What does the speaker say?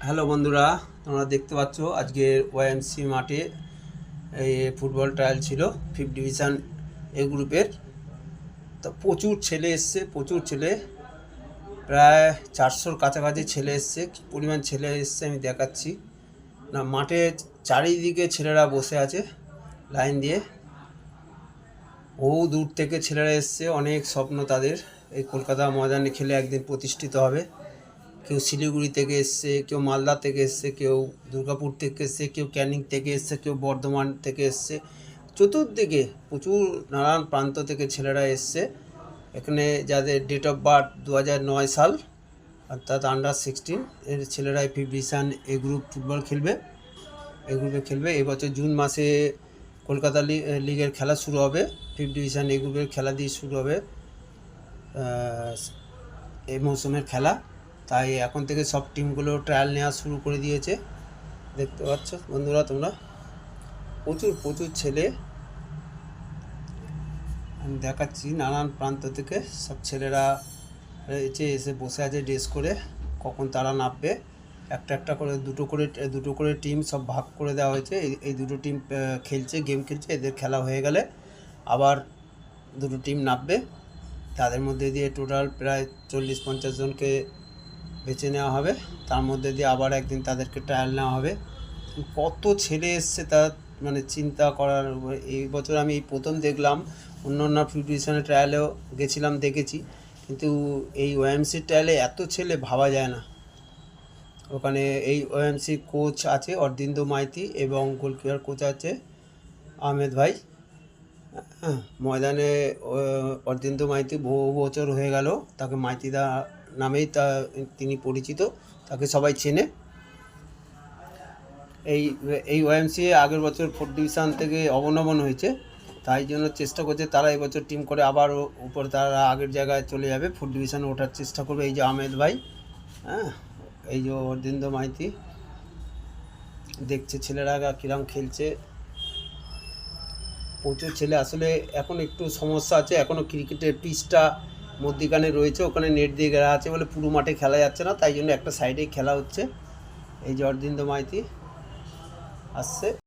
Hello বন্ধুরা, তোমরা দেখতে পাচ্ছ আজকের ওয়াইএমসি মাঠে এই ফুটবল ট্রায়াল ছিল 5th ডিভিশন এ গ্রুপের। তো প্রচুর ছেলে এসছে, প্রচুর ছেলে, প্রায় 400-র কাছাকাছি ছেলে এসছে। কী পরিমাণ ছেলে এসছে আমি দেখাচ্ছি না। মাঠে চারিদিকে ছেলেরা বসে আছে লাইন দিয়ে। বহু দূর থেকে ছেলেরা এসছে, অনেক স্বপ্ন তাদের এই কলকাতা ময়দানে খেলে একদিন প্রতিষ্ঠিত হবে। কেউ শিলিগুড়ি থেকে এসছে, কেউ মালদা থেকে এসছে, কেউ দুর্গাপুর থেকে এসছে, কেউ ক্যানিং থেকে এসছে, কেউ বর্ধমান থেকে এসছে। চতুর্দিকে প্রচুর নানান প্রান্ত থেকে ছেলেরা এসছে। এখানে যাদের ডেট অফ বার্থ 2009 সাল, অর্থাৎ আন্ডার-16 এর ছেলেরাই 5th ডিভিশন এ গ্রুপ ফুটবল খেলবে, এ গ্রুপে খেলবে। এবছর জুন মাসে কলকাতা লিগের খেলা শুরু হবে। 5th ডিভিশন এ গ্রুপের খেলা দিয়ে শুরু হবে এই মৌসুমের খেলা। তাই এখন থেকে সব টিমগুলো ট্রায়াল নেওয়া শুরু করে দিয়েছে। দেখতে পাচ্ছ বন্ধুরা তোমরা, প্রচুর প্রচুর ছেলে আমি দেখাচ্ছি। নানান প্রান্ত থেকে সব ছেলেরা এসে বসে আছে ড্রেস করে। কখন তারা নামবে, একটা একটা করে দুটো করে টিম সব ভাগ করে দেওয়া হয়েছে। এই দুটো টিম খেলছে, গেম খেলছে। এদের খেলা হয়ে গেলে আবার দুটো টিম নামবে। তাদের মধ্যে দিয়ে টোটাল প্রায় 40-50 জনকে বেছে নেওয়া হবে। তার মধ্যে দিয়ে আবার একদিন তাদেরকে ট্রায়াল নেওয়া হবে। কত ছেলে এসছে তা মানে চিন্তা করার। এই বছর আমি এই প্রথম দেখলাম। অন্য 5th ডিভিশনের ট্রায়ালেও গেছিলাম, দেখেছি, কিন্তু এই ওএমসি ট্রায়ালে এত ছেলে ভাবা যায় না। ওখানে এই ওএমসি কোচ আছে অরবিন্দ মাইতি এবং গোলকিপার কোচ আছে আহমেদ ভাই। ময়দানে অরবিন্দ মাইতি বহু বছর হয়ে গেল, তাকে মাইতিদা নামেই তিনি পরিচিত, তাকে সবাই চেনে। এই ওএমসি আগের বছর 4th ডিভিশন থেকে অবনমন হয়েছে, তাই জন্য চেষ্টা করছে তারা এবছর টিম করে আবার উপরে তারা আগের জায়গায় চলে যাবে, 4th ডিভিশনে ওঠার চেষ্টা করবে। এই যে আহমেদ ভাই, এই যে অরবিন্দ মাইতি, দেখছে ছেলেরা কিরম খেলছে। প্রচুর ছেলে। আসলে এখন একটু সমস্যা আছে, এখনও ক্রিকেটের পিচটা মধ্যিখানে রয়েছে, ওখানে নেট দিয়ে ঘেরা আছে বলে পুরো মাঠে খেলা যাচ্ছে না, তাই জন্য একটা সাইডেই খেলা হচ্ছে। এই যে অরবিন্দ মাইতি আসছে।